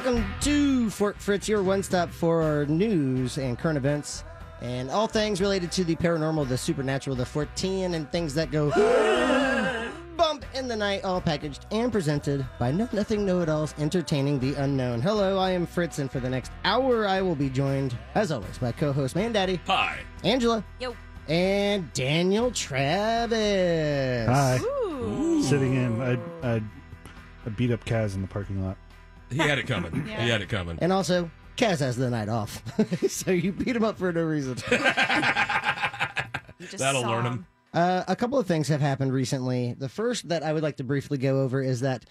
Welcome to Fort Fritz, your one-stop for news and current events and all things related to the paranormal, the supernatural, the 14, and things that go bump in the night, all packaged and presented by Nothing Know-It-Alls, entertaining the unknown. Hello, I am Fritz, and for the next hour, I will be joined, as always, by co-host Man Daddy. Hi. Angela. Yo. And Daniel Travis. Hi. Ooh. Sitting in, I beat up Kaz in the parking lot. He had it coming. Yeah. He had it coming. And also, Kaz has the night off, so you beat him up for no reason. That'll learn him. A couple of things have happened recently. The first that I would like to briefly go over is that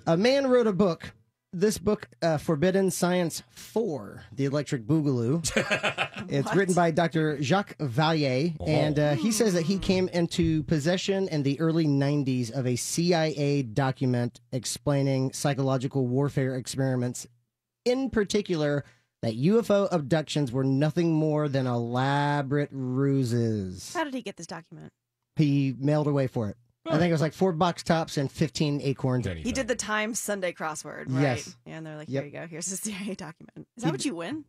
a man wrote a book. This book, Forbidden Science 4, The Electric Boogaloo. It's written by Dr. Jacques Vallée, and he says that he came into possession in the early 90s of a CIA document explaining psychological warfare experiments, in particular that UFO abductions were nothing more than elaborate ruses. How did he get this document? He mailed away for it. I think it was like 4 box tops and 15 acorns. He did the Times Sunday crossword, right? Yes. Yeah, and they're like, Yep. here you go. Here's the CIA document. Is that what you win?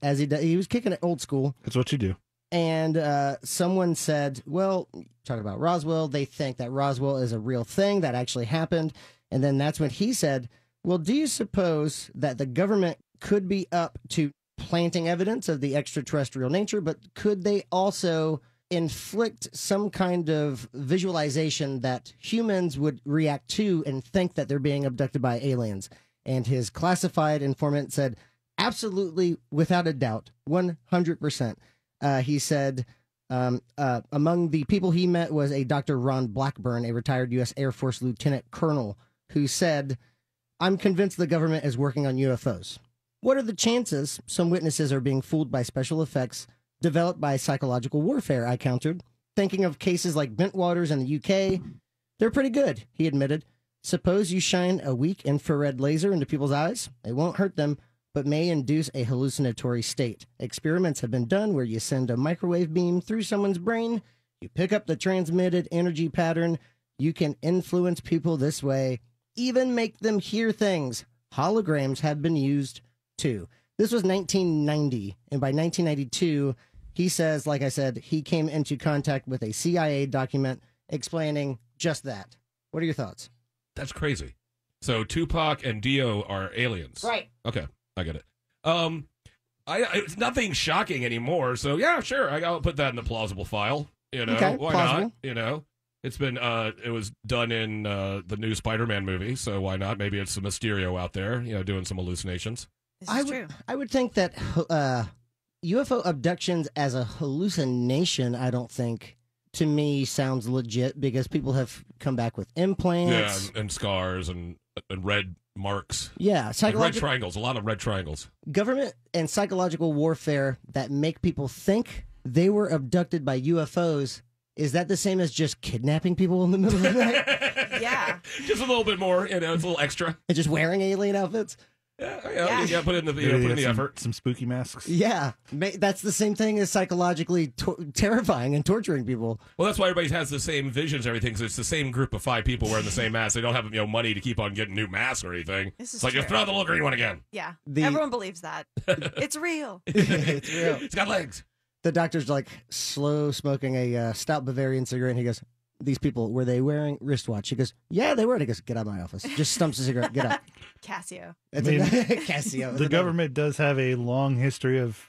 As he was kicking it old school. That's what you do. And someone said, well, talking about Roswell, they think that Roswell is a real thing that actually happened. And then that's when he said, well, do you suppose that the government could be up to planting evidence of the extraterrestrial nature, but could they also inflict some kind of visualization that humans would react to and think that they're being abducted by aliens? And his classified informant said, absolutely, without a doubt, 100%. He said among the people he met was a Dr. Ron Blackburn, a retired U.S. Air Force lieutenant colonel, who said, I'm convinced the government is working on UFOs. What are the chances some witnesses are being fooled by special effects developed by psychological warfare? I countered. Thinking of cases like Bentwaters in the UK, they're pretty good, he admitted. Suppose you shine a weak infrared laser into people's eyes. It won't hurt them, but may induce a hallucinatory state. Experiments have been done where you send a microwave beam through someone's brain, you pick up the transmitted energy pattern, you can influence people this way, even make them hear things. Holograms have been used too. This was 1990, and by 1992, he says, like I said, he came into contact with a CIA document explaining just that. What are your thoughts? That's crazy. So Tupac and Dio are aliens. Right. Okay, I get it. It's nothing shocking anymore. So yeah, sure, I'll put that in the plausible file. You know, Okay, why plausible. not? You know, it's been it was done in the new Spider-Man movie, so why not? Maybe it's a Mysterio out there, you know, doing some hallucinations. This is true. I would think that UFO abductions as a hallucination, I don't think, to me, sounds legit because people have come back with implants. Yeah, and scars and red marks. Yeah, And red triangles, a lot of red triangles. Government and psychological warfare that make people think they were abducted by UFOs. Is that the same as just kidnapping people in the middle of the night Yeah. Just a little bit more, you know, it's a little extra. and just wearing alien outfits? Yeah, put in the put in the effort. Some spooky masks. Yeah, that's the same thing as psychologically terrifying and torturing people. Well, that's why everybody has the same visions, and everything. Because it's the same group of 5 people wearing the same mask. They don't have money to keep on getting new masks or anything. This is It's like true. just throw out the little green one again. Yeah. The- Everyone believes that. It's real. It's real. It's got legs. The doctor's like slow smoking a stout Bavarian cigarette, and he goes, these people, were they wearing wristwatch? He goes, yeah, they were. And he goes, get out of my office. Just stumps the cigarette. Get out. Casio. It's I mean, Casio. The government does have a long history of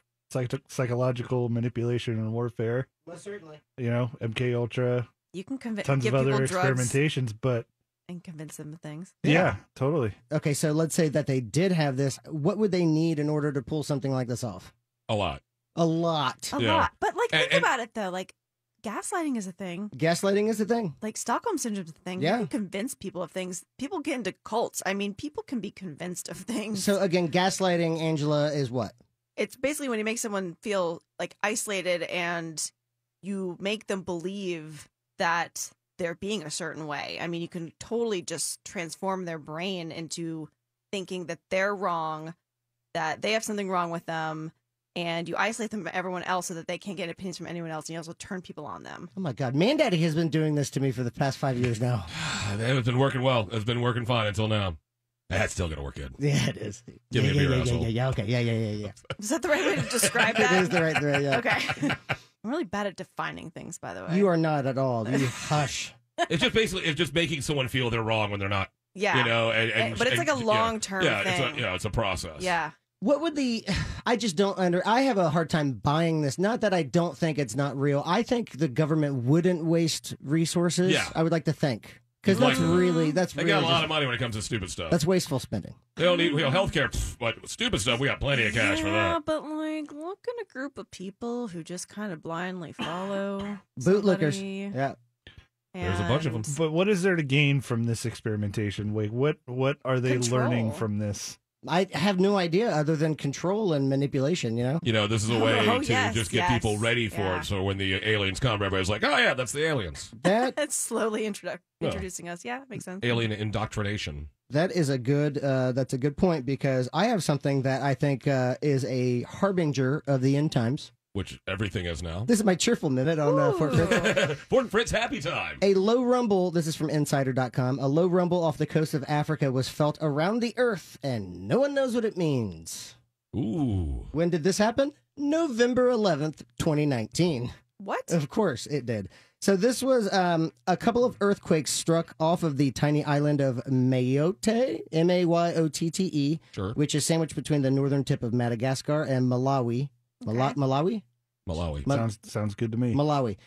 psychological manipulation and warfare. Most certainly. You know, MK Ultra, You can tons give of other people drugs experimentations, but and convince them of things. yeah, totally. Okay, so let's say that they did have this. What would they need in order to pull something like this off? A lot. A lot. A Yeah. lot. But think And- about it though. Like gaslighting is a thing. Gaslighting is the thing. Like Stockholm syndrome is a thing. Yeah. You can convince people of things. People get into cults. I mean, people can be convinced of things. So again, gaslighting, Angela, is what? It's basically when you make someone feel like isolated and you make them believe that they're being a certain way. I mean, you can totally just transform their brain into thinking that they're wrong, that they have something wrong with them, and you isolate them from everyone else so that they can't get opinions from anyone else, and you also turn people on them. Oh my God, Man Daddy has been doing this to me for the past 5 years now. It's been working well. It's been working fine until now. That's still gonna work good. Yeah, it is. Give me a beer, asshole. yeah. Okay, yeah. Is that the right way to describe that? It is the right way. Yeah. Okay. I'm really bad at defining things, by the way. You are not at all. You hush. It's just making someone feel they're wrong when they're not. Yeah. You know, but it's like a long-term thing. It's a process. Yeah. What would I just don't I have a hard time buying this. Not that I don't think it's not real. I think the government wouldn't waste resources. Yeah. I would like to think. Because Like- they They got a lot of money when it comes to stupid stuff. That's wasteful spending. They don't need healthcare, but stupid stuff. We got plenty of cash for Yeah, that. but like, look at a group of people who just kind of blindly follow Bootlickers. somebody, Yeah. There's a bunch of them. and- But what is there to gain from this experimentation? Wait, what are they Control. learning from this? I have no idea other than control and manipulation, you know? You know, this is a way Oh, to yes, just get yes, people ready for yeah. it. So when the aliens come, everybody's like, "Oh yeah, that's the aliens." It's slowly introducing us. Yeah, makes sense. Alien indoctrination. That's a good point because I have something that I think is a harbinger of the end times. Which everything is now. This is my cheerful minute on Fort Fritz. Fort Fritz happy time. A low rumble, this is from Insider.com, a low rumble off the coast of Africa was felt around the earth, and no one knows what it means. Ooh. When did this happen? November 11th, 2019. What? Of course it did. So this was a couple of earthquakes struck off of the tiny island of Mayotte, Mayotte, Sure. which is sandwiched between the northern tip of Madagascar and Malawi. Malawi? Malawi. Sounds good to me. Malawi.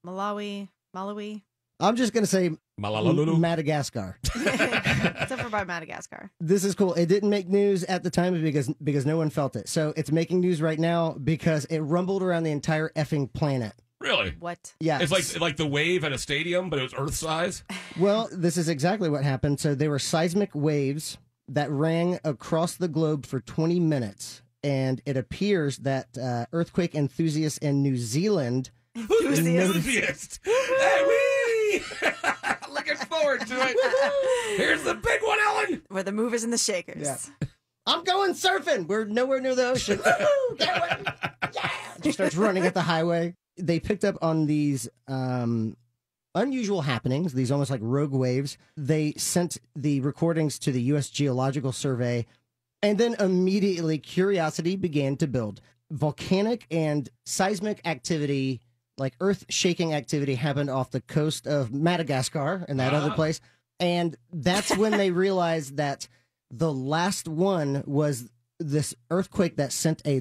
Malawi. I'm just going to say Malalulu. Madagascar. Except for by Madagascar. This is cool. It didn't make news at the time because no one felt it. So it's making news right now because it rumbled around the entire effing planet. Really? What? Yeah. It's like the wave at a stadium, but it was Earth size. Well, this is exactly what happened. So there were seismic waves that rang across the globe for 20 minutes. And it appears that earthquake enthusiasts in New Zealand. Enthusiast. Hey, wee! Looking forward to it. Here's the big one, Ellen. We're the movers and the shakers. Yeah. I'm going surfing. We're nowhere near the ocean. Woo-hoo! Get away. Yeah. Just starts running at the highway. They picked up on these unusual happenings, these almost like rogue waves. They sent the recordings to the U.S. Geological Survey. And then immediately curiosity began to build. Volcanic and seismic activity, like earth-shaking activity, happened off the coast of Madagascar and that other place. And that's when they realized that the last one was this earthquake that sent a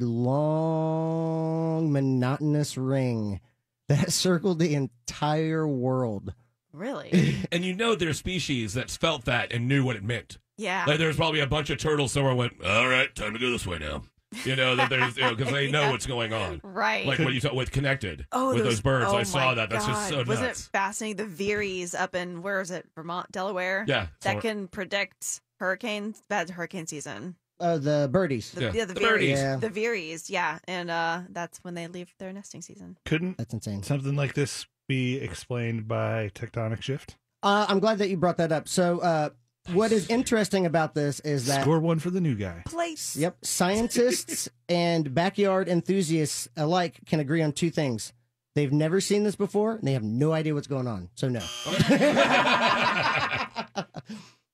long, monotonous ring that circled the entire world. Really? And you know there's species that felt that and knew what it meant. Yeah. Like there's probably a bunch of turtles somewhere went, all right, time to go this way now. You know, that there's, because they know what's going on. Right. Like what you saw with Connected, Oh, with those birds. oh I saw my that. That's just so God. Wasn't nuts. it fascinating? The Veeries up in, where is it? Vermont, Delaware? Yeah. That can predict hurricanes. Bad hurricane season. The birdies. The Yeah. Veeries. The birdies. Yeah. The Veeries, yeah. And that's when they leave their nesting season. Couldn't That's insane. something like this be explained by tectonic shift? I'm glad that you brought that up. So, what is interesting about this is that Score one for the new guy. Place. Yep. Scientists and backyard enthusiasts alike can agree on two things. They've never seen this before, and they have no idea what's going on. So, no.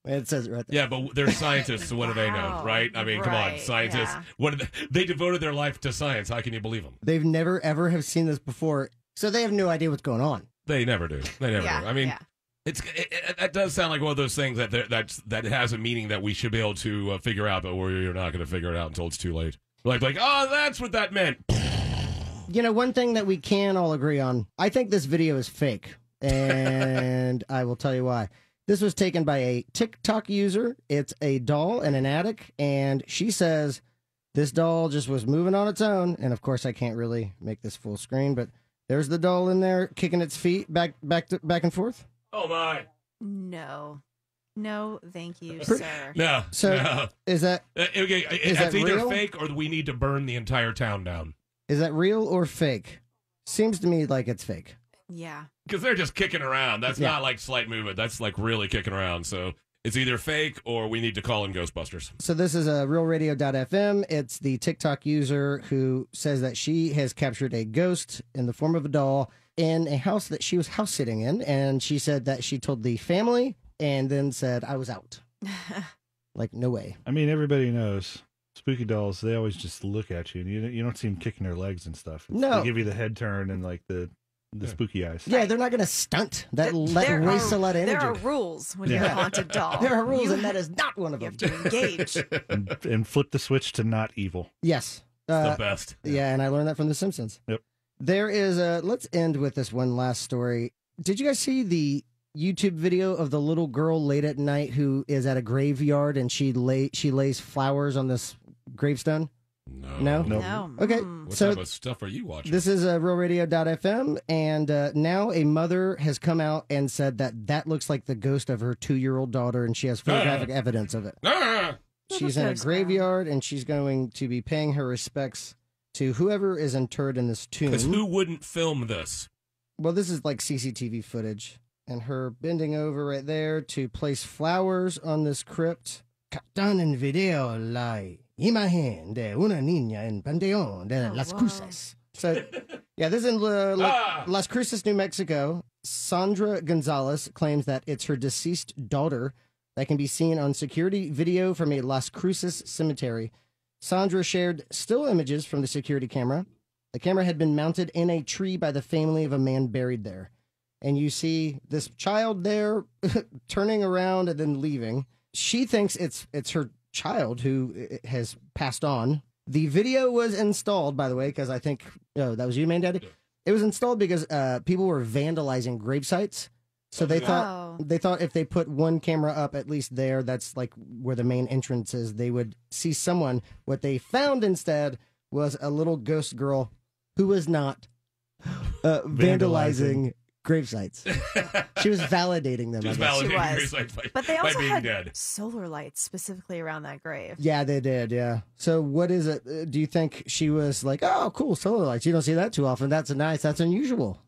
It says it right there. Yeah, but they're scientists, so what do they know, Wow. right? I mean, come on, Right, scientists. yeah. What they devoted their life to science. How can you believe them? They've never, ever have seen this before, so they have no idea what's going on. They never do. They never Yeah. do. I mean, yeah. that does sound like one of those things that has a meaning that we should be able to figure out, but we're not going to figure it out until it's too late. Like, oh, that's what that meant. You know, one thing that we can all agree on, I think this video is fake, and I will tell you why. This was taken by a TikTok user. It's a doll in an attic, and she says this doll just was moving on its own. And of course, I can't really make this full screen, but there's the doll in there kicking its feet back and forth. Oh my! No. No, thank you, Pre- sir. No. So no. is that Okay, Is it's that either real? fake or we need to burn the entire town down real or fake? Seems to me like it's fake. Yeah. because they're just kicking around. That's Yeah. not like slight movement. That's like really kicking around. So it's either fake or we need to call in Ghostbusters. So this is a realradio.fm. It's the TikTok user who says that she has captured a ghost in the form of a doll in a house that she was house sitting in. And she said that she told the family and then said, I was out. Like, no way. I mean, everybody knows spooky dolls. They always just look at you, and you don't see them kicking their legs and stuff. No. They give you the head turn and like the spooky eyes. Yeah, they're not going to stunt. That wastes a lot of energy. There are rules when you're a haunted doll. There are rules, and that is not one of You them. have to engage. and flip the switch to not evil. Yes. The best. Yeah, and I learned that from The Simpsons. Yep. There is let's end with this one last story. Did you guys see the YouTube video of the little girl late at night who is at a graveyard and she lays flowers on this gravestone? No? No. Okay. What So type of stuff are you watching? this is realradio.fm, and now a mother has come out and said that looks like the ghost of her 2-year-old daughter, and she has photographic evidence of it. Ah! She's in a graveyard, and she's going to be paying her respects to whoever is interred in this tomb. Because who wouldn't film this? Well, this is like CCTV footage, and her bending over right there to place flowers on this crypt. Captan en video la imagen de una niña en Panteón de las Cruces. So, yeah, this is in Las Cruces, New Mexico. Sandra Gonzalez claims that it's her deceased daughter that can be seen on security video from a Las Cruces cemetery. Sandra shared still images from the security camera. The camera had been mounted in a tree by the family of a man buried there. And you see this child there turning around and then leaving. She thinks it's her child who has passed on. The video was installed, by the way, because I think, that was you, man, Daddy? It was installed because people were vandalizing grave sites. So they thought if they put one camera up, at least there, that's like where the main entrance is, they would see someone. What they found instead was a little ghost girl who was not vandalizing grave sites. She was validating them. Just I guess. validating grave sites But they by also being had dead. solar lights specifically around that grave. Yeah, they did. Yeah. So what is it? Do you think she was like, oh, cool, solar lights? You don't see that too often. That's that's unusual.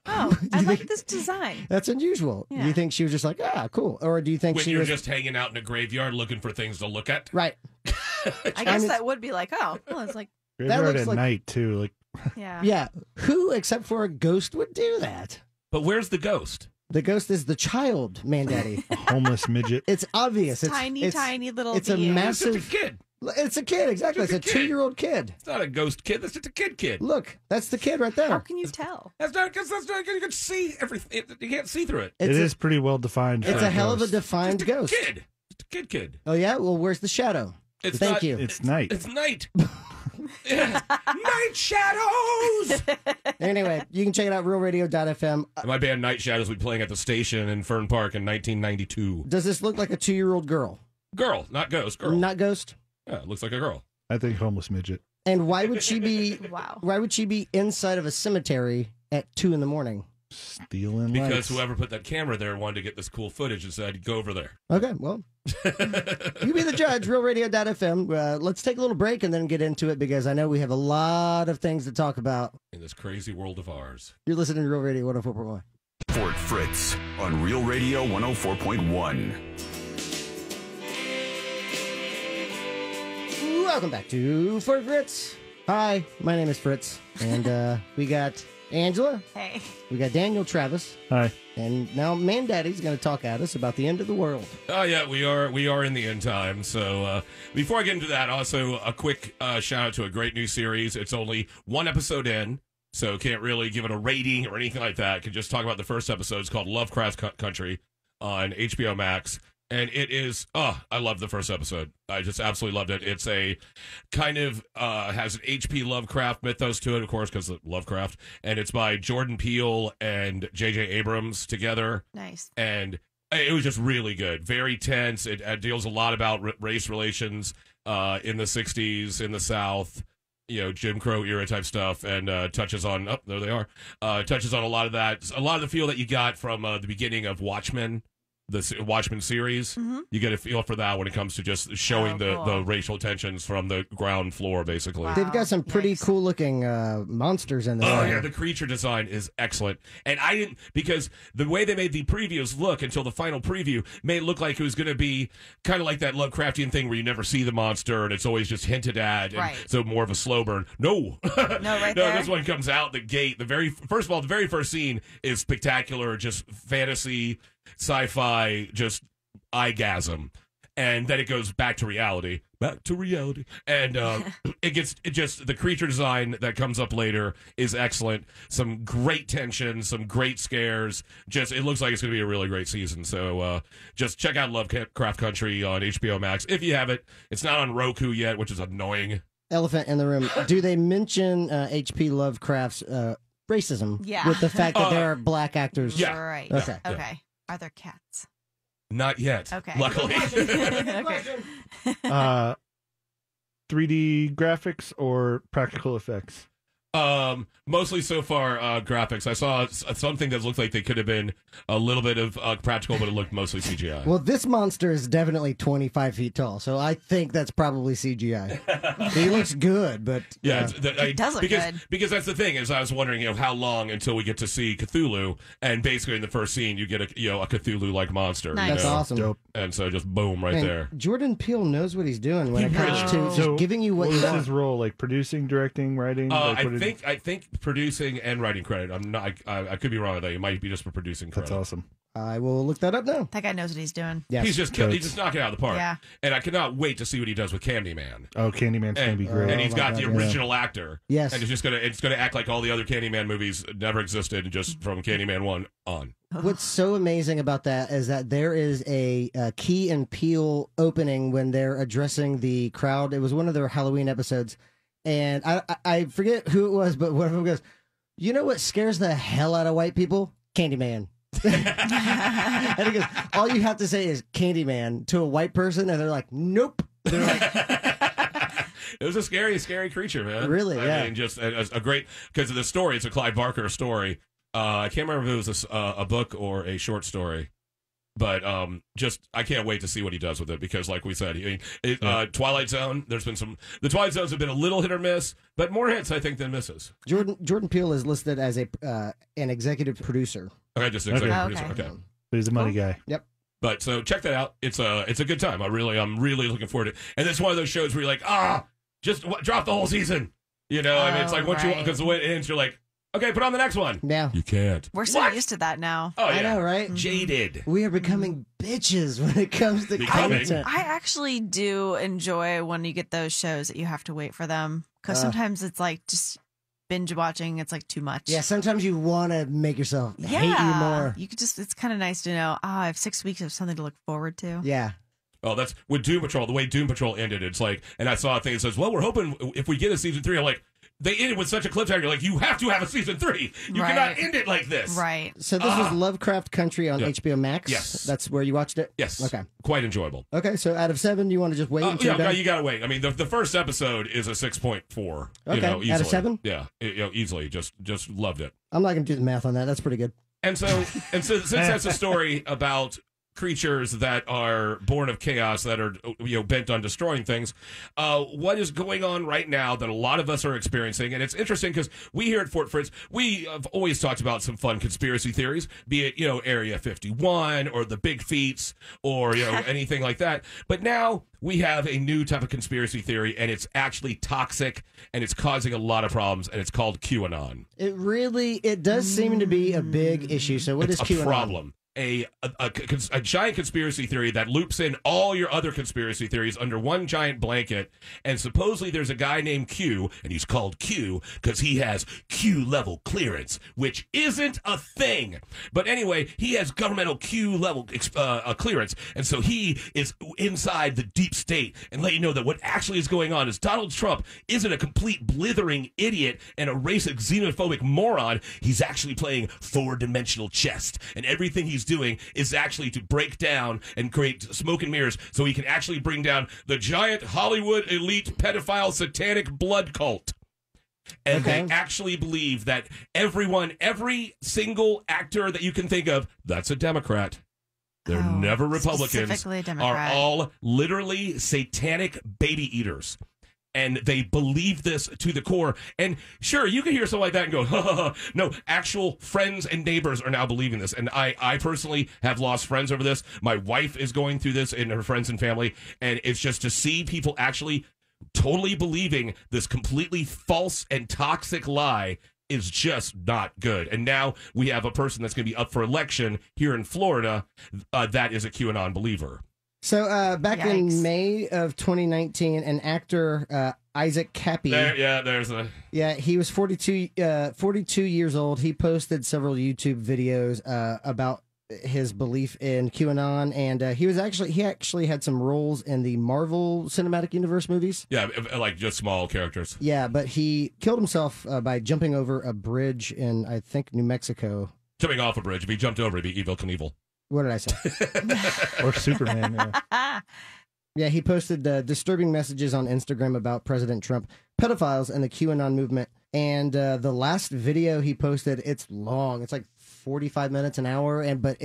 Oh, I like this design. That's unusual. Yeah. Do you think she was just like, cool? Or do you think When she you're was just hanging out in a graveyard looking for things to look at? right? I guess that would be like, well, it's like, Graveyard looks at like- night too. Like yeah. Yeah. Who except for a ghost would do that? But where's the ghost? The ghost is the child, man, daddy. a homeless midget. It's obvious. It's Tiny little It's a being. It's just a massive. kid. It's a kid, exactly. Just It's a a kid. 2-year-old kid. It's not a ghost kid. That's just a kid. Look, that's the kid right How there. can you tell? That's not because you can see everything. You can't see through it. It is pretty well defined. It's for a hell of a ghost. defined Just a ghost. kid. Just a kid. Oh yeah. Well, where's the shadow? It's Thank not- you. It's night. It's night. Yeah. Night Shadows. Anyway, you can check it out. RealRadio.fm. My band Night Shadows will be playing at the station in Fern Park in 1992. Does this look like a 2-year-old girl? Girl, not ghost. Girl. Not ghost. Yeah, it looks like a girl. I think homeless midget. And why would she be? Wow. Why would she be inside of a cemetery at 2 a.m? Stealing Because lights. whoever put that camera there wanted to get this cool footage and said, go over there. Okay, well, you be the judge. RealRadio.fm. Let's take a little break and then get into it because I know we have a lot of things to talk about. In this crazy world of ours. You're listening to Real Radio 104.1. Fort Fritz on Real Radio 104.1. Welcome back to Fort Fritz. Hi, my name is Fritz, and we got Angela, Hey. we got Daniel, Travis, Hi. and now Man Daddy's going to talk at us about the end of the world. Oh yeah, we are in the end time. So before I get into that, also a quick shout out to a great new series. It's only one episode in, so can't really give it a rating or anything like that. Can just talk about the first episode. It's called Lovecraft Country on HBO Max. And it is, I love the first episode. I just absolutely loved it. It's a kind of, has an H.P. Lovecraft mythos to it, of course, because of Lovecraft. And it's by Jordan Peele and J.J. Abrams together. Nice. And it was just really good. Very tense. It deals a lot about race relations in the 60s in the South. Jim Crow era type stuff, and touches on, there they are, touches on a lot of that. A lot of the feel that you got from the beginning of Watchmen. The Watchmen series, You get a feel for that when it comes to just showing cool. the racial tensions from the ground floor, basically. Wow. They've got some pretty Yikes. cool looking monsters in there. Oh yeah, the creature design is excellent, and I didn't because the way they made the previews look until the final preview made it look like it was going to be kind of like that Lovecraftian thing where you never see the monster and it's always just hinted at, and Right. so more of a slow burn. No, right no, there. this one comes out the gate. The very first scene is spectacular, just fantasy, sci-fi, just eyegasm. and then it goes back to reality. And the creature design that comes up later is excellent. Some great tension, some great scares. It looks like it's going to be a really great season. So just check out Lovecraft Country on HBO Max if you have it. It's not on Roku yet, which is annoying. Elephant in the room. Do they mention H.P. Lovecraft's racism? Yeah. With the fact that there are black actors? Yeah. Right. Okay. Okay. Yeah. Are there cats? Not yet. Okay. Luckily. Okay. 3D graphics or practical effects? Mostly so far graphics. I saw something that looked like they could have been a little bit of practical, but it looked mostly CGI. Well, this monster is definitely 25 feet tall, so I think that's probably CGI. He looks good, but yeah, It does look good. Because that's the thing is I was wondering, how long until we get to see Cthulhu, and basically in the first scene you get a Cthulhu-like monster. Nice. that's awesome. Dope. And so just boom right Man, there. Jordan Peele knows what he's doing when it comes to knows. just giving you what you What's want. his role? Like producing, directing, writing? I think producing and writing credit. I'm not. I could be wrong with that. It might be just for producing credit. That's awesome. I will look that up now. That guy knows what he's doing. Yes. He's just knocking it out of the park. Yeah. And I cannot wait to see what he does with Candyman. Oh, Candyman's going to be great. And he's my got God, the yeah. original actor. Yes. And it's gonna act like all the other Candyman movies never existed, just from Candyman 1 on. What's so amazing about that is that there is a Key and Peele opening when they're addressing the crowd. It was one of their Halloween episodes, and I forget who it was, but one of them goes, "You know what scares the hell out of white people? Candyman." And he goes, "All you have to say is Candyman to a white person," and they're like, "Nope." They're like, It was a scary, scary creature, man. Really, yeah. I mean, just a great, because of the story. It's a Clive Barker story. I can't remember if it was a book or a short story, but I can't wait to see what he does with it, because, like we said, Twilight Zone. The Twilight Zones have been a little hit or miss, but more hits I think than misses. Jordan Peele is listed as an executive producer. Okay, just an executive Okay. producer. Okay. But he's a money guy. Yep. But so check that out. It's a good time. I'm really looking forward to it. And it's one of those shows where you're like, just drop the whole season. I mean, it's like once because the way it ends, you're like, okay, put on the next one. Yeah. You can't. We're so used to that now. Oh yeah. I know, right? Jaded. We are becoming bitches when it comes to Becoming. content. I actually do enjoy when you get those shows that you have to wait for them, because sometimes it's like just binge watching. It's like too much. Yeah, sometimes you want to make yourself hate you more. You could just, it's kind of nice to know, I have 6 weeks of something to look forward to. Yeah. Oh, that's with Doom Patrol. The way Doom Patrol ended, it's like, and I saw a thing that says, well, we're hoping if we get a season 3, I'm like, they ended with such a cliffhanger. You're like, you have to have a season 3. You Right. cannot end it like this. Right. So this was Lovecraft Country on Yeah. HBO Max? Yes. That's where you watched it? Yes. Okay. Quite enjoyable. Okay, so out of 7, you want to just wait until you're done? You gotta wait. I mean, the first episode is a 6.4. Okay, easily. out of 7? Yeah, easily. Just loved it. I'm not going to do the math on that. That's pretty good. And so since that's a story about creatures that are born of chaos, that are bent on destroying things, what is going on right now that a lot of us are experiencing? And it's interesting because we here at Fort Fritz, we have always talked about some fun conspiracy theories, be it Area 51 or the Big Feats or anything like that. But now we have a new type of conspiracy theory, and it's actually toxic, and it's causing a lot of problems, and it's called QAnon. It does seem to be a big issue. So what It's is QAnon? a problem. A giant conspiracy theory that loops in all your other conspiracy theories under one giant blanket, and supposedly there's a guy named Q, and he's called Q because he has Q level clearance, which isn't a thing. But anyway, he has governmental Q level clearance, and so he is inside the deep state. And let you know that what actually is going on is Donald Trump isn't a complete blithering idiot and a racist xenophobic moron. He's actually playing 4-dimensional chess, and everything he's doing is actually to break down and create smoke and mirrors so he can actually bring down the giant Hollywood elite pedophile satanic blood cult. And Okay. they actually believe that every single actor that you can think of, that's a Democrat. They're never Republicans. Specifically a Are Democrat. all literally satanic baby eaters. And they believe this to the core. And sure, you can hear something like that and go, ha, ha, ha. No, actual friends and neighbors are now believing this. And I personally have lost friends over this. My wife is going through this in her friends and family. And it's just to see people actually totally believing this completely false and toxic lie is just not good. And now we have a person that's going to be up for election here in Florida that is a QAnon believer. So back Yikes. in May of 2019, an actor, Isaac Cappy. He was 42 years old. He posted several YouTube videos about his belief in QAnon, and he actually had some roles in the Marvel Cinematic Universe movies. Yeah, like just small characters. Yeah, but he killed himself by jumping over a bridge in, I think, New Mexico. Jumping off a bridge. If he jumped over, it'd be Evil Knievel. What did I say? Or Superman. Yeah. Yeah, he posted disturbing messages on Instagram about President Trump, pedophiles, and the QAnon movement. And the last video he posted, it's long. It's like 45 minutes, an hour. But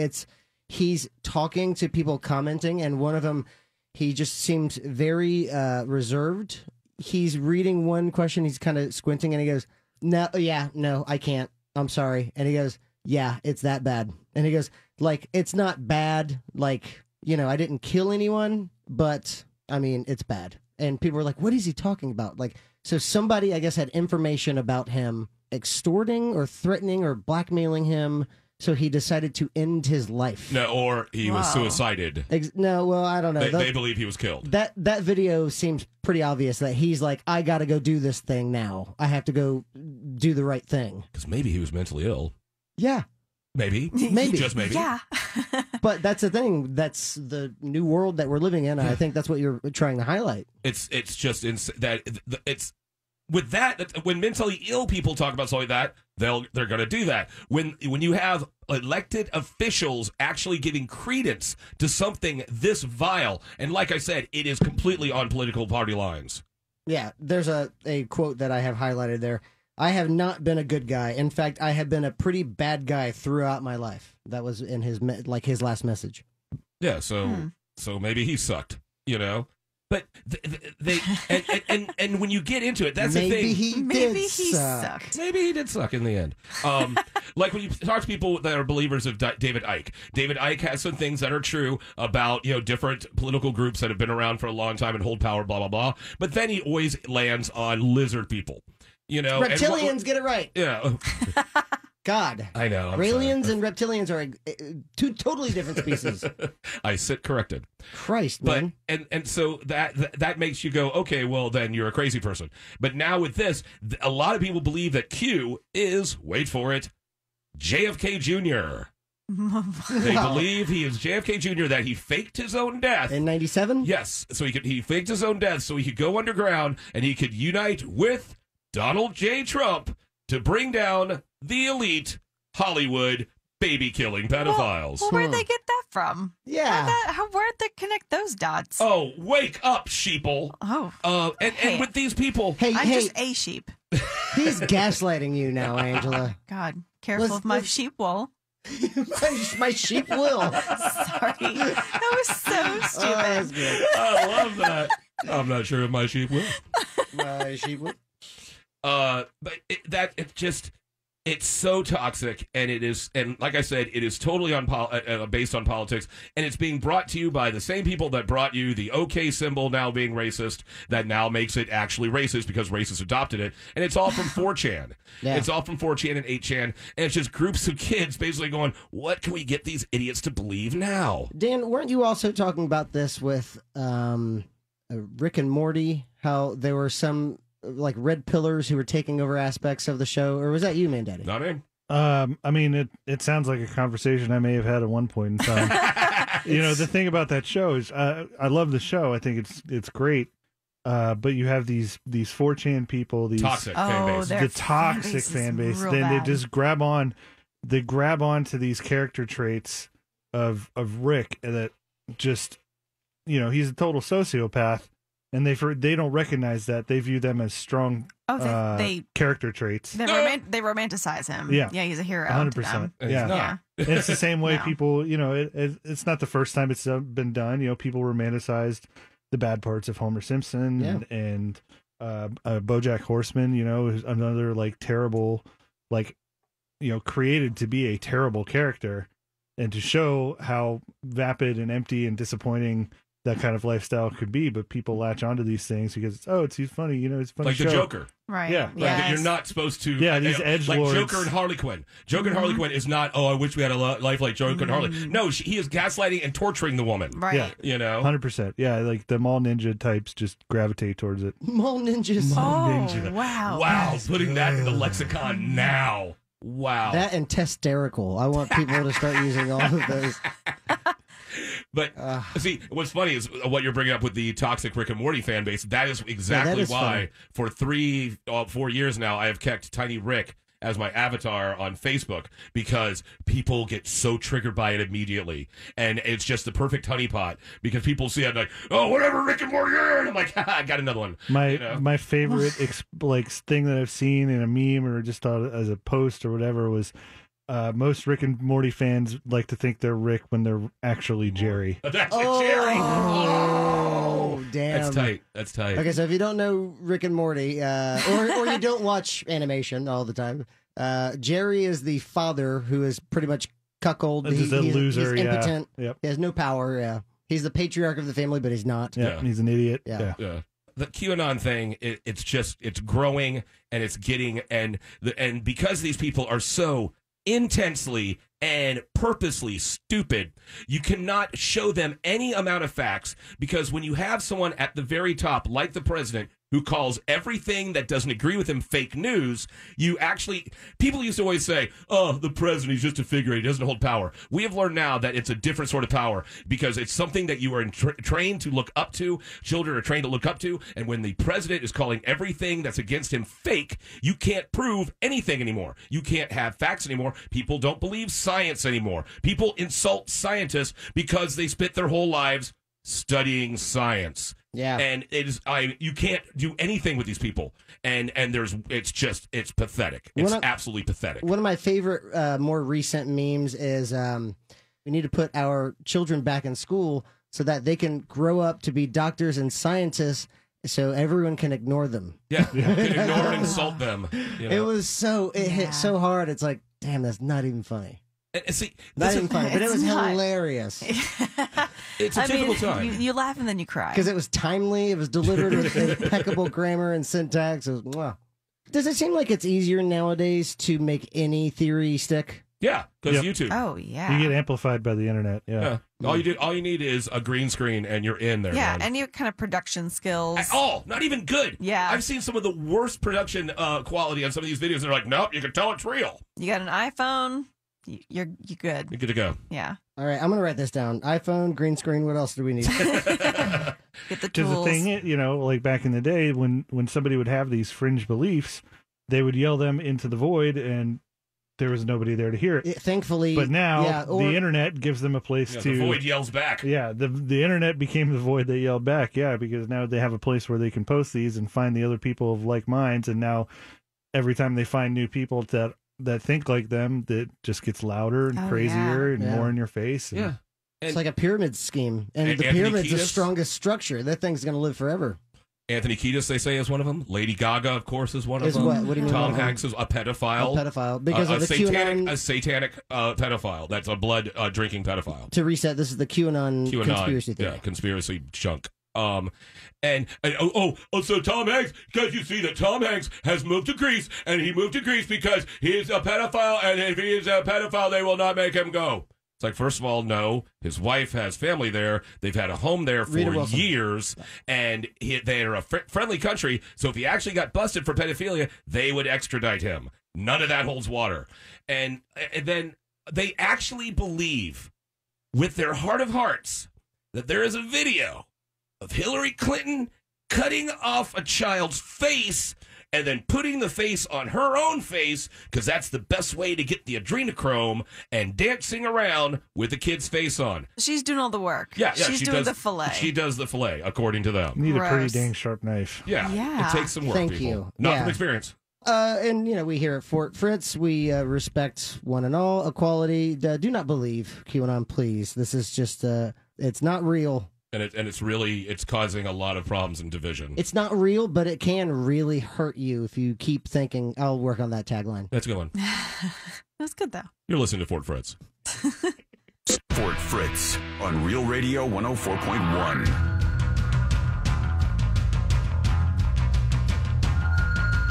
he's talking to people commenting, and one of them, he just seems very reserved. He's reading one question. He's kind of squinting, and he goes, no, I can't. I'm sorry. And he goes, yeah, it's that bad. And he goes, like, it's not bad. Like, I didn't kill anyone, but I mean, it's bad. And people were like, what is he talking about? Like, so somebody, I guess, had information about him extorting or threatening or blackmailing him. So he decided to end his life. No, or he was suicided. No, well, I don't know. They believe he was killed. That video seems pretty obvious that he's like, I got to go do this thing now. I have to go do the right thing. Because maybe he was mentally ill. Yeah. Maybe. Just maybe. Yeah. But that's the thing. That's the new world that we're living in. And I think that's what you're trying to highlight. It's just that it's with that when mentally ill people talk about something like that, they're going to do that. When you have elected officials actually giving credence to something this vile, and like I said, it is completely on political party lines. Yeah, there's a quote that I have highlighted there. I have not been a good guy. In fact, I have been a pretty bad guy throughout my life. That was in his last message. Yeah, so maybe he sucked, But they and when you get into it, that's the thing. Maybe he sucked. Maybe he did suck in the end. Like when you talk to people that are believers of David Icke. David Icke has some things that are true about different political groups that have been around for a long time and hold power, blah blah blah. But then he always lands on lizard people. Reptilians get it right. Yeah. God. I know. Aliens and reptilians are two totally different species. I sit corrected. Christ, man. But, and so that makes you go, okay, well, then you're a crazy person. But now with this, a lot of people believe that Q is, wait for it, JFK Jr. They believe he is JFK Jr., that he faked his own death. In 97? Yes. So he faked his own death so he could go underground and he could unite with Donald J. Trump to bring down the elite Hollywood baby-killing pedophiles. Well, where'd they get that from? Yeah. Where'd they connect those dots? Oh, wake up, sheeple. Oh. And with these people... I'm just a sheep. He's gaslighting you now, Angela. God, careful of my sheep wool. my sheep will. Sorry. That was so stupid. I love that. I'm not sure if my sheep will. My sheep will. But it's so toxic, and it is, and like I said, it is totally based on politics, and it's being brought to you by the same people that brought you the OK symbol now being racist, that now makes it actually racist because racists adopted it, and it's all from 4chan. Yeah. It's all from 4chan and 8chan, and it's just groups of kids basically going, what can we get these idiots to believe now? Dan, weren't you also talking about this with Rick and Morty, how there were some like red pillars who were taking over aspects of the show, or was that you, man, Daddy? Not me. I mean, it sounds like a conversation I may have had at one point in time. The thing about that show is, I love the show. I think it's great. But you have these 4chan people, these toxic fan base, the toxic fan base. Then they just grab on to these character traits of Rick that just, he's a total sociopath. And they don't recognize that. They view them as strong character traits. They romanticize him. Yeah, he's a hero. 100%. Yeah. And it's the same way people. It's not the first time it's been done. People romanticized the bad parts of Homer Simpson and BoJack Horseman. Who's another terrible, created to be a terrible character, and to show how vapid and empty and disappointing that kind of lifestyle could be, but people latch onto these things because he's funny, it's a funny like show. the Joker. Right. Yeah. Yes. You're not supposed to. Yeah, these edgelords. Like Joker and Harley Quinn. Joker and Harley Quinn is not, I wish we had a life like Joker and Harley. No, he is gaslighting and torturing the woman. Right. Yeah. 100%. Yeah, like the mall ninja types just gravitate towards it. Mall ninjas. Oh, wow. Wow, putting that in the lexicon now. Wow. That and testerical. I want people to start using all of those. But see, what's funny is what you're bringing up with the toxic Rick and Morty fan base. That is exactly why for 4 years now I have kept Tiny Rick as my avatar on Facebook, because people get so triggered by it immediately, and it's just the perfect honeypot because people see it like, oh, whatever, Rick and Morty, and I'm like, I got another one. My favorite thing that I've seen in a meme or just as a post or whatever was. Most Rick and Morty fans like to think they're Rick when they're actually Jerry. That's actually Jerry. Oh, damn. That's tight. Okay, so if you don't know Rick and Morty, or you don't watch animation all the time, Jerry is the father who is pretty much cuckold. He's a loser. He's impotent. Yep. He has no power. Yeah, he's the patriarch of the family, but he's not. Yeah, he's an idiot. Yeah. The QAnon thing, it's growing and it's getting and because these people are so intensely and purposely stupid, you cannot show them any amount of facts, because when you have someone at the very top, like the president, who calls everything that doesn't agree with him fake news, people used to always say, oh, the president, he's just a figure, he doesn't hold power. We have learned now that it's a different sort of power, because it's something that you are trained to look up to, children are trained to look up to, and when the president is calling everything that's against him fake, you can't prove anything anymore. You can't have facts anymore. People don't believe science anymore. People insult scientists because they spent their whole lives studying science. Yeah. And you can't do anything with these people. And it's pathetic. It's absolutely pathetic. One of my favorite, more recent memes is we need to put our children back in school so that they can grow up to be doctors and scientists, so everyone can ignore them. Yeah. You can ignore and insult them. It hit so hard. It's like, damn, that's not even funny. And see, not even funny, but it was hilarious. It's a difficult time. You laugh and then you cry. Because it was timely, it was delivered with impeccable grammar and syntax. It was, wow. Does it seem like it's easier nowadays to make any theory stick? Yeah, because YouTube. Oh, yeah. You get amplified by the internet. Yeah. All you need is a green screen and you're in there. Yeah, man. and your kind of production skills. At all, not even good. Yeah. I've seen some of the worst production quality on some of these videos. They're like, nope, you can tell it's real. You got an iPhone, you're good. You're good to go. Yeah. All right, I'm going to write this down. iPhone, green screen, what else do we need? Get the tools. Because the thing, like back in the day when somebody would have these fringe beliefs, they would yell them into the void and there was nobody there to hear it. Thankfully. But now the internet gives them a place to... The void yells back. Yeah, the internet became the void that yelled back. Yeah, because now they have a place where they can post these and find the other people of like minds. And now every time they find new people that think like them, that just gets louder and crazier and more in your face. And, it's like a pyramid scheme. And the pyramid's the strongest structure. That thing's going to live forever. Anthony Kiedis, they say, is one of them. Lady Gaga, of course, is one of them. What do you mean? Tom Hanks is a pedophile. A pedophile. Because of the QAnon... A satanic pedophile. That's a blood drinking pedophile. To reset, this is the QAnon conspiracy theory. Yeah, conspiracy junk. So Tom Hanks, because you see that Tom Hanks has moved to Greece, and he moved to Greece because he's a pedophile, and if he is a pedophile, they will not make him go. It's like, first of all, no, his wife has family there. They've had a home there for years, and they are a friendly country. So if he actually got busted for pedophilia, they would extradite him. None of that holds water. And then they actually believe, with their heart of hearts, that there is a video of Hillary Clinton cutting off a child's face and then putting the face on her own face, because that's the best way to get the adrenochrome, and dancing around with the kid's face on. She's doing all the work. Yeah, she's doing the fillet. She does the fillet, according to them. You need a pretty dang sharp knife. Yeah. It takes some work, Thank people. you. Not from experience. And, we here at Fort Fritz, we respect one and all, equality. Do not believe QAnon, please. This is just, it's not real. And it's causing a lot of problems and division. It's not real, but it can really hurt you if you keep thinking, I'll work on that tagline. That's a good one. That's good, though. You're listening to Fort Fritz. Fort Fritz on Real Radio 104.1.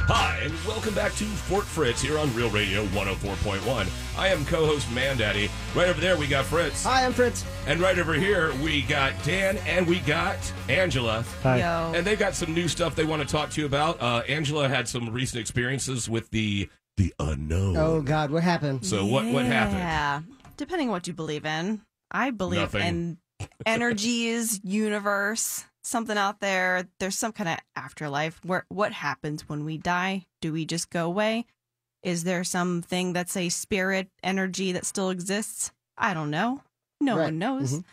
Hi, and welcome back to Fort Fritz here on Real Radio 104.1. I am co-host Man Daddy. Right over there, we got Fritz. Hi, I'm Fritz. And right over here, we got Dan and we got Angela. Hi. Yo. And they've got some new stuff they want to talk to you about. Angela had some recent experiences with the unknown. Oh, God, what happened? So what happened? Yeah. Depending on what you believe in. I believe Nothing. in energies, universe, something out there. There's some kind of afterlife. What happens when we die? Do we just go away? Is there something that's a spirit energy that still exists? I don't know. No Right. one knows. Mhm.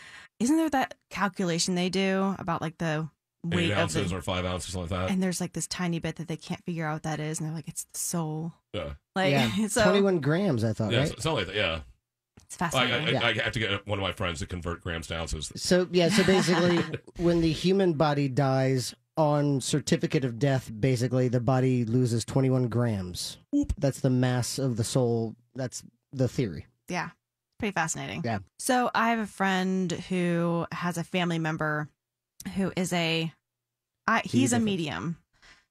Isn't there that calculation they do about like the 8 weight of ounces the... or 5 ounces, something like that. And there's like this tiny bit that they can't figure out what that is. And they're like, it's the soul. Yeah. Like, Yeah, so 21 grams, I thought, Yeah, right? something like that, yeah. it's fascinating. Yeah. I have to get one of my friends to convert grams to ounces. So basically, when the human body dies on certificate of death, basically the body loses 21 grams. That's the mass of the soul. That's the theory. Yeah. Pretty fascinating. Yeah. So I have a friend who has a family member who is he's a medium.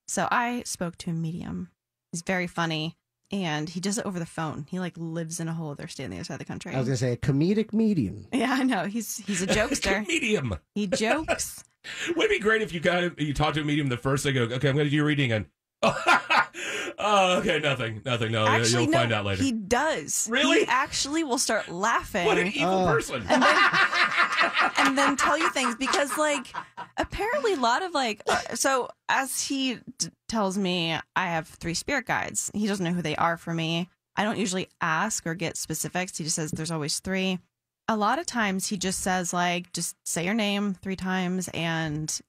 So I spoke to a medium. He's very funny. And he does it over the phone. He like lives in a whole other state on the other side of the country. I was going to say a comedic medium. Yeah, I know. He's a jokester. Medium. He jokes. Would it be great if you talk to a medium the first, they go, okay, I'm going to do your reading, and oh, okay, nothing. No, Actually, you'll no, find out later. He does. Really? He actually will start laughing. What an evil person. And then tell you things because like apparently a lot of like so as he tells me I have 3 spirit guides. He doesn't know who they are for me. I don't usually ask or get specifics. He just says there's always 3. A lot of times he just says like just say your name 3 times and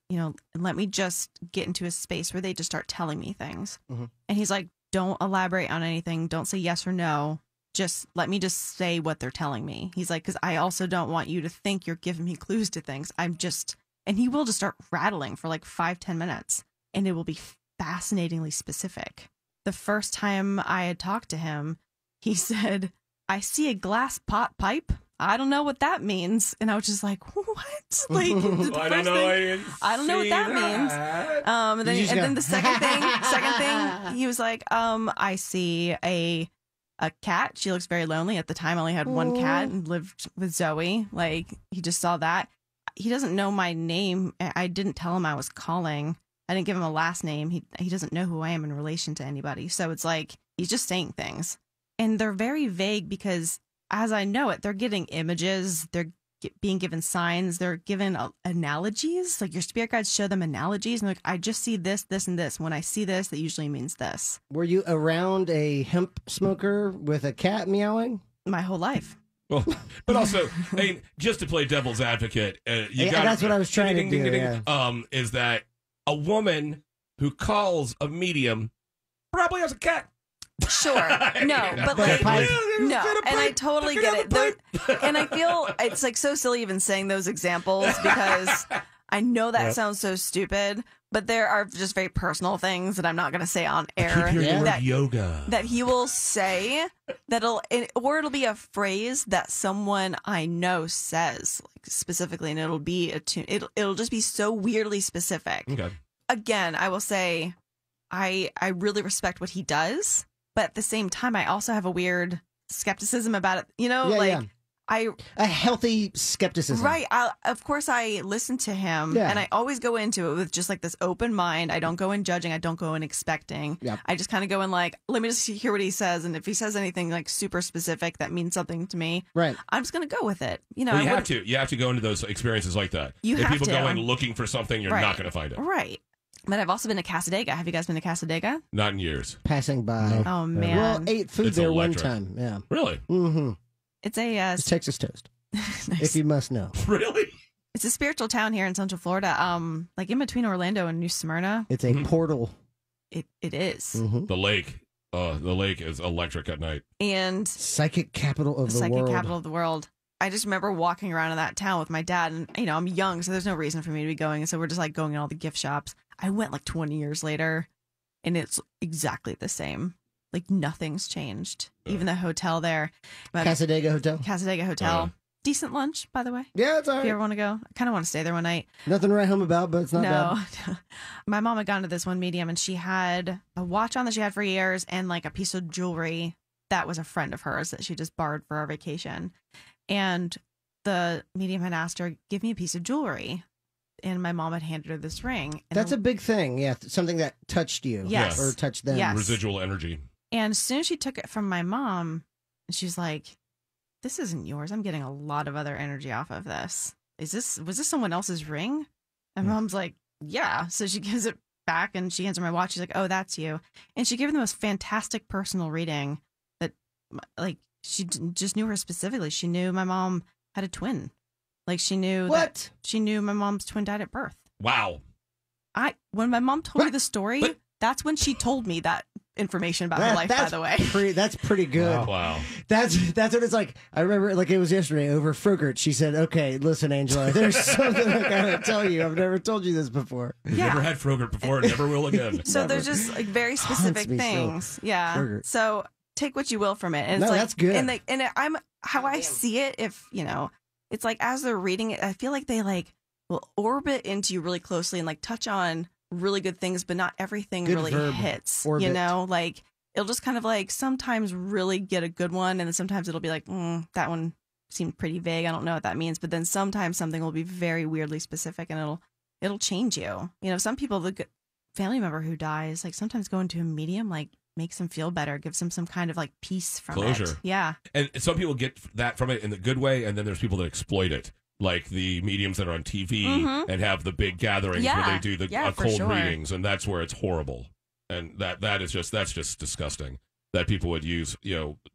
let me just get into a space where they just start telling me things. Mhm. And he's like, don't elaborate on anything, don't say yes or no. Just let me just say what they're telling me. He's like, because I also don't want you to think you're giving me clues to things. And he will just start rattling for like 5-10 minutes and it will be fascinatingly specific. The first time I had talked to him, he said, I see a glass pot pipe. I don't know what that means. And I was just like, what? Like, I don't know. I don't know what that means. And then the second thing, he was like, I see a cat. She looks very lonely. At the time, I only had 1 cat and lived with Zoe. Like, he just saw that. He doesn't know my name. I didn't tell him I was calling. I didn't give him a last name. He doesn't know who I am in relation to anybody. So it's like, he's just saying things. And they're very vague because, as I know it, they're getting images. They're being given signs. They're given analogies. Like your spirit guides show them analogies. And like, I just see this, this, and this. When I see this, that usually means this. Were you around a hemp smoker with a cat meowing? My whole life. Well, but also, I mean, just to play devil's advocate, That's what I was trying to do. Yeah. Is that a woman who calls a medium probably has a cat? Sure. No, but like, no. And I totally get it. And I feel it's like so silly even saying those examples because I know that sounds so stupid, but there are just very personal things that I'm not going to say on air. Yoga. That he will say or it'll be a phrase that someone I know says like, specifically, and it'll be it'll just be so weirdly specific. Okay. Again, I will say I really respect what he does. But at the same time, I also have a weird skepticism about it. A healthy skepticism. Right. Of course, I listen to him and I always go into it with just like this open mind. I don't go in judging. I don't go in expecting. Yep. I just kind of go in like, let me just hear what he says. And if he says anything like super specific that means something to me, right, I'm just going to go with it. You have to. You have to go into those experiences like that. If people go in looking for something, you're not going to find it. Right. But I've also been to Casadega. Have you guys been to Casadega? Not in years. Passing by. Oh, man. Well, ate food It's there electric. one time. Yeah. Really? Mm-hmm. It's a It's Texas toast. nice. If you must know. Really? It's a spiritual town here in Central Florida. Like in between Orlando and New Smyrna. It's a portal. It is. Mm-hmm. The lake is electric at night. And Psychic capital of the psychic world. capital of the world. I just remember walking around in that town with my dad, and I'm young, so there's no reason for me to be going. And so we're just like going in all the gift shops. I went like 20 years later, and it's exactly the same. Like nothing's changed. Even the hotel there, Casadega Hotel. Casadega Hotel. decent lunch, by the way. Yeah, it's all If you right. ever want to go, I kind of want to stay there one night. Nothing to write home about, but it's not No, bad. my mom had gone to this one medium, and she had a watch on that she had for years, and like a piece of jewelry that was a friend of hers that she just borrowed for our vacation. And the medium had asked her, "Give me a piece of jewelry," and my mom had handed her this ring. And That's a big thing. Yeah, something that touched you. Yes. Or touched them. Yes. Residual energy. And as soon as she took it from my mom, she's like, "This isn't yours. I'm getting a lot of other energy off of this. Was this someone else's ring?" And mom's like, "Yeah." So she gives it back and she hands her my watch. She's like, "Oh, that's you." And she gave her the most fantastic personal reading that, like, she just knew her specifically. She knew my mom had a twin. Like, she knew What? she knew my mom's twin died at birth. Wow. When my mom told me What? the story, But- that's when she told me that information about her life, by the way. That's pretty good. Wow. That's what it's like. I remember like it was yesterday over Frogurt. She said, "Okay, listen, Angela, there's something I gotta tell you. I've never told you this before." Yeah. Never had Frogurt before and never will again. So there's just like very specific Haunts me still. things. Yeah. Sugar. So take what you will from it. And No, it's like, that's good. And I'm how I see it. If it's like as they're reading it, I feel like they like will orbit into you really closely and like touch on really good things, but not everything Good really verb. hits. Orbit. Like it'll just kind of like sometimes really get a good one, and then sometimes it'll be like that one seemed pretty vague. I don't know what that means. But then sometimes something will be very weirdly specific, and it'll change you. Some people, the family member who dies, like sometimes going to a medium like makes them feel better, gives them some kind of like peace from Closure. it. Yeah. And some people get that from it in the good way, and then there's people that exploit it, like the mediums that are on TV and have the big gatherings where Yeah. they do the Yeah, for cold sure. readings, and that's where it's horrible. And that's just disgusting that people would use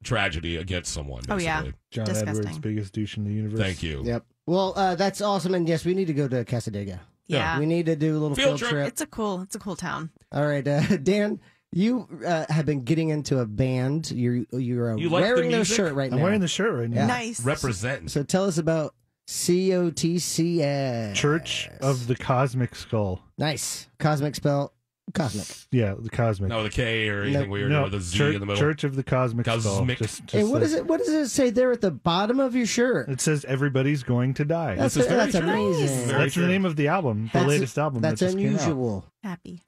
tragedy against someone. Oh, Basically. yeah. John Disgusting. Edwards, biggest douche in the universe. Thank you. Yep. Well, that's awesome, and yes, we need to go to Casadega. Yeah. We need to do a little Field field trip. trip. It's a cool town. All right, Dan, you have been getting into a band. You're You like the wearing their music? shirt right I'm now. wearing the shirt right now. Yeah. Nice. Represent. So tell us about COTCS. Church of the Cosmic Skull. Nice. Cosmic spell. Cosmic. Yeah, the Cosmic. No, the K or anything No, weird, No, or the Z Church, in the middle. Church of the Cosmic Skull. Cosmic. Just And what like- is it? What does it say there at the bottom of your shirt? It says everybody's going to die. That's, This is very that's true. amazing. Very That's true. the name of the album, the That's- latest album. That's that just came out. unusual. Happy.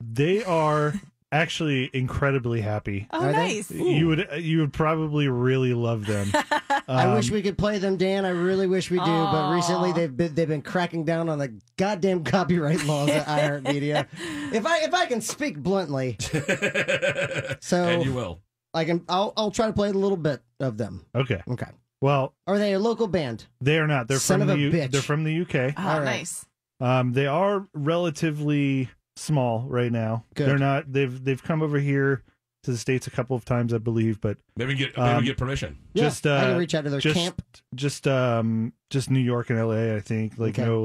They are actually incredibly happy. Oh, Are they? nice. You would probably really love them. I wish we could play them, Dan. I really wish we do, but recently they've been cracking down on the goddamn copyright laws at iHeartMedia. If I can speak bluntly, so And you will. I'll try to play a little bit of them. Okay. Okay. Well, Are they a local band? they are not. They're Son from of the a bitch. They're from the UK. Oh, All right. nice. They are relatively small right now. Good. They're not. They've come over here to the States a couple of times, I believe, but Maybe get permission. Yeah, Just, I can reach out to their just camp. just New York and LA, I think. Like Okay. no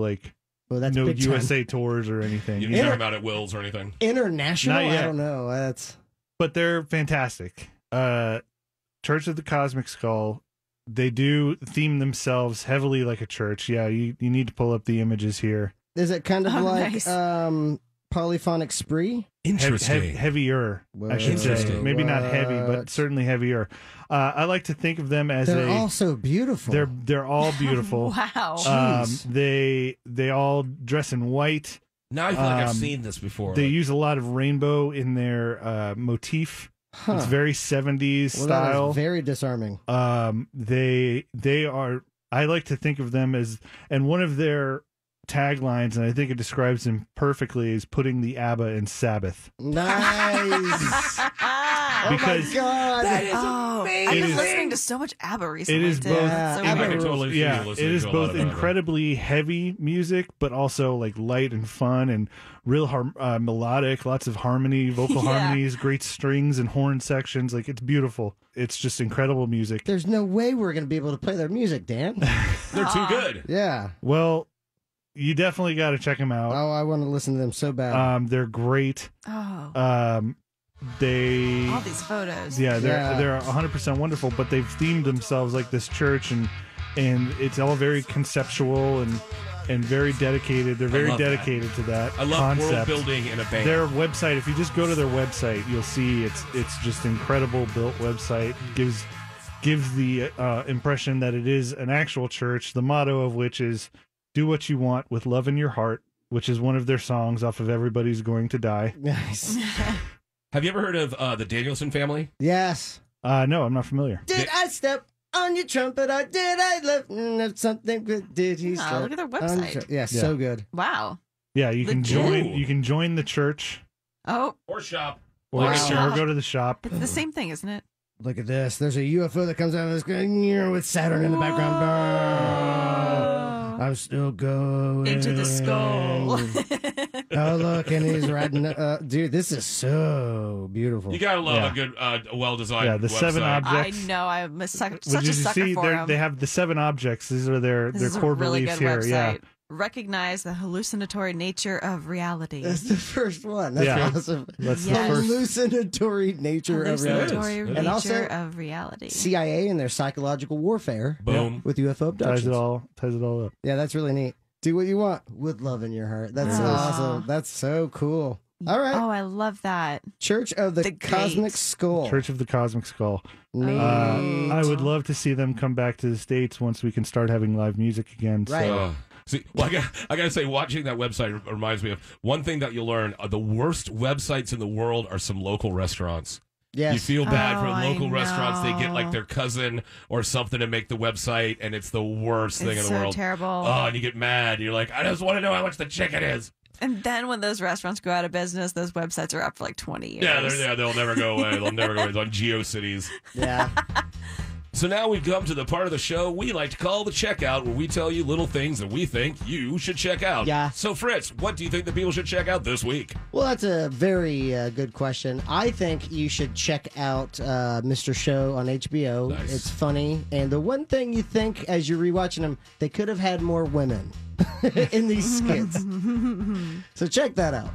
Well, that's no big time. USA tours or anything. You Yeah. never about at Will's or anything. International? Not yet. I don't know. That's But they're fantastic. Church of the Cosmic Skull. They do theme themselves heavily like a church. Yeah, you need to pull up the images here. is it kind of Oh, like nice. Polyphonic Spree? Heavier, I should say. Interesting. Maybe not heavy, What? but certainly heavier. I like to think of them as They're all so beautiful. they're all beautiful. Wow. Jeez. They all dress in white. Now I feel like I've Um, seen this before. They Like, use a lot of rainbow in their motif. Huh. It's very 70s Well, that style. is very disarming. They are. I like to think of them as, and one of their taglines, and I think it describes them perfectly, is putting the ABBA in Sabbath. Nice. Oh Because- my god. I've It been is- listening to so much ABBA recently. is too. both- It's so Yeah, I weird. can totally see Yeah, you it listening is to a lot both of ABBA. incredibly heavy music, but also like light and fun and real melodic, lots of harmony, vocal Yeah. harmonies, great strings and horn sections. Like it's beautiful. It's just incredible music. There's no way we're going to be able to play their music, Dan. They're too good. Yeah. Well, you definitely got to check them out. Oh, I want to listen to them so bad. They're great. Oh, They all these photos. Yeah, Yeah. they're 100% wonderful, but they've themed themselves like this church, and it's all very conceptual and very dedicated. They're very love that. dedicated to that I love concept. world building in a band. Their website, if you just go to their website, you'll see it's just incredible built website. gives the impression that it is an actual church, the motto of which is "Do what you want with love in your heart," which is one of their songs off of Everybody's Going to Die. Nice. Have you ever heard of the Danielson family? Yes. No, I'm not familiar. Did I step on your trumpet or did I love something good? Did he step Look at their on your website. yeah, so good. Wow. Yeah, you can Legit. join. You can join the church Oh, Or shop. or, Wow. or go to the shop. it's the same thing, isn't it? Look at this. There's a UFO that comes out of this screen with Saturn in the background. I'm still going Into the skull. Oh, look, and he's riding. Dude, this is so beautiful. You gotta love Yeah. a good, well-designed Yeah, the website. 7 I objects. know. I'm such Did a you sucker see? for them. They have the 7 objects. These are their This is core a really beliefs good here. website. Yeah. Recognize the hallucinatory nature of reality. That's the first one. That's Yeah. awesome. That's Yes. the first. Hallucinatory nature of reality. Hallucinatory And nature also of reality. CIA and their psychological warfare Boom. with UFO abductions. Ties it all up. Yeah, that's really neat. Do what you want with love in your heart. That's Aw. awesome. That's so cool. All right. Oh, I love that. Church of the The Cosmic Great. Skull. Church of the Cosmic Skull. Neat. I would love to see them come back to the States once we can start having live music again. Right. So, See, well, I gotta say, watching that website reminds me of one thing that you'll learn. The worst websites in the world are some local restaurants. Yes. You feel bad Oh, for I local restaurants. They get like know. their cousin or something to make the website, and it's the worst thing It's in the so world. terrible. Oh, and you get mad. You're like, I just want to know how much the chicken is. And then when those restaurants go out of business, those websites are up for like 20 years. Yeah, they'll never go away. They'll never go away. It's on GeoCities. Yeah. So now we've come to the part of the show we like to call the checkout, where we tell you little things that we think you should check out. Yeah. So Fritz, what do you think that people should check out this week? Well, that's a very good question. I think you should check out Mr. Show on HBO. Nice. It's funny. And the one thing you think as you're rewatching them, they could have had more women in these skits. So check that out.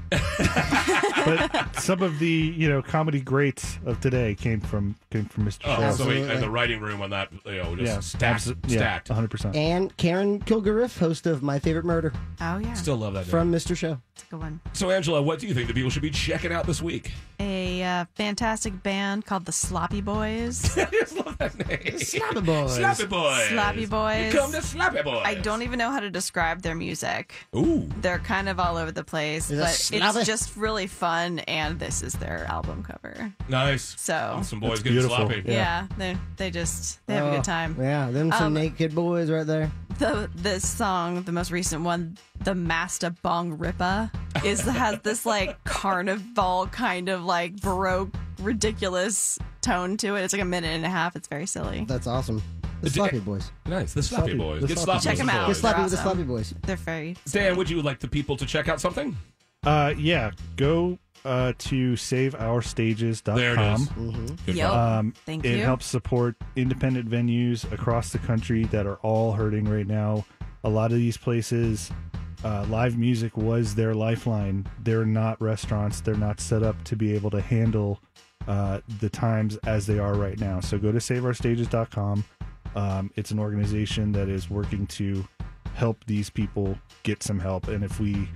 but some of the comedy greats of today came from Mr. Oh, Show. so Absolutely. and the writing room on that, just Yeah, stacked. 100%. And Karen Kilgariff, host of My Favorite Murder Oh, yeah. Still love that name. from Mr. Show. That's a good one. So Angela, what do you think that people should be checking out this week? A fantastic band called the Sloppy Boys. I just love that name. Sloppy Boys. Sloppy Boys. Sloppy Boys. You come to Sloppy Boys. I don't even know how to describe their music. Ooh. They're kind of all over the place, Is it but sloppy? it's just really fun, and this is their album cover. Nice. So, Some boys That's getting beautiful. sloppy. yeah, they have a good time. Yeah, them some naked boys right there. This song, the most recent one, the Master Bong Rippa, has this like carnival kind of like Baroque, ridiculous tone to it. It's like a minute and a half. It's very silly. That's awesome. The Sloppy Boys. Nice. The Sloppy Boys. the Get Sloppy sloppy. Check with 'em the out. boys. Get sloppy with the awesome. Sloppy Boys. They're very Dan, would you like the people to check out something? Yeah, go to saveourstages.com. There it is. Good Yep. one. Thank It you. helps support independent venues across the country that are all hurting right now. A lot of these places, live music was their lifeline. They're not restaurants. They're not set up to be able to handle the times as they are right now. So go to saveourstages.com. It's an organization that is working to help these people get some help. And if we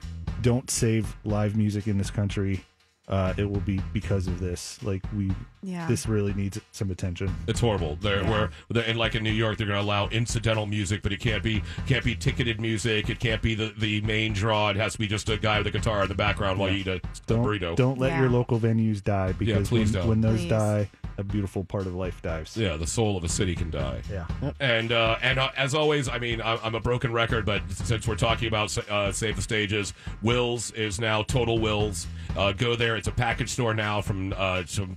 don't save live music in this country, it will be because of this. This really needs some attention. It's horrible. And like in New York, they're going to allow incidental music, but it can't be ticketed music. It can't be the main draw. It has to be just a guy with a guitar in the background while you eat a burrito. Don't let Yeah. your local venues die, because please don't. when those Please. die, a beautiful part of life dies. Yeah, the soul of a city can die. Yeah. And as always, I mean, I'm a broken record, but since we're talking about Save the Stages, Will's is now Total Will's. Go there. It's a package store now from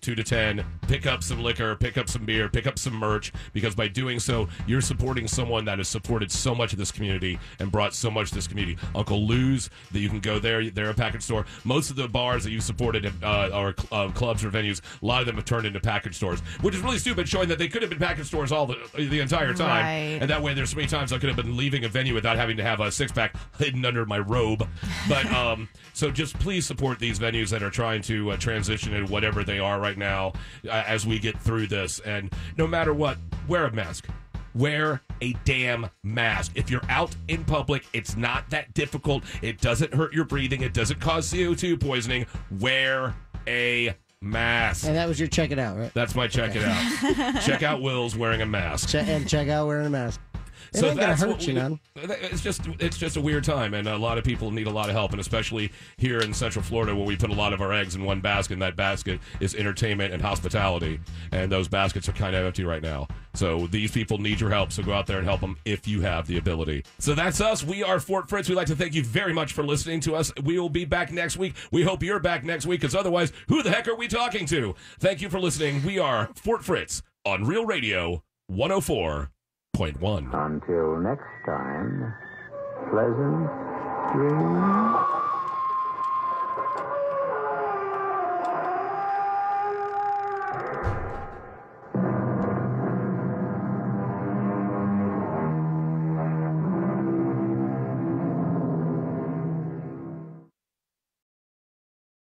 2 to 10. Pick up some liquor, pick up some beer, pick up some merch, because by doing so, you're supporting someone that has supported so much of this community and brought so much to this community. Uncle Lou's, that you can go there. They're a package store. Most of the bars that you supported are clubs or venues. A lot of them have turned into package stores, which is really stupid, showing that they could have been package stores all the entire time. Right. And that way, there's so many times I could have been leaving a venue without having to have a six-pack hidden under my robe. But so just please support these venues that are trying to transition into whatever they are right now as we get through this. And no matter what, wear a mask. Wear a damn mask. If you're out in public, it's not that difficult. It doesn't hurt your breathing. It doesn't cause CO2 poisoning. Wear a Mask. And that was your check it out, right? That's my check it out. Check out Will's wearing a mask. And check out wearing a mask. It So ain't gonna that's hurt what you none. It's just a weird time, and a lot of people need a lot of help, and especially here in Central Florida, where we put a lot of our eggs in one basket, and that basket is entertainment and hospitality, and those baskets are kind of empty right now. So these people need your help, so go out there and help them if you have the ability. So that's us. We are Fort Fritz. We'd like to thank you very much for listening to us. We will be back next week. We hope you're back next week, because otherwise, who the heck are we talking to? Thank you for listening. We are Fort Fritz on Real Radio 104.1. Until next time, pleasant dreams.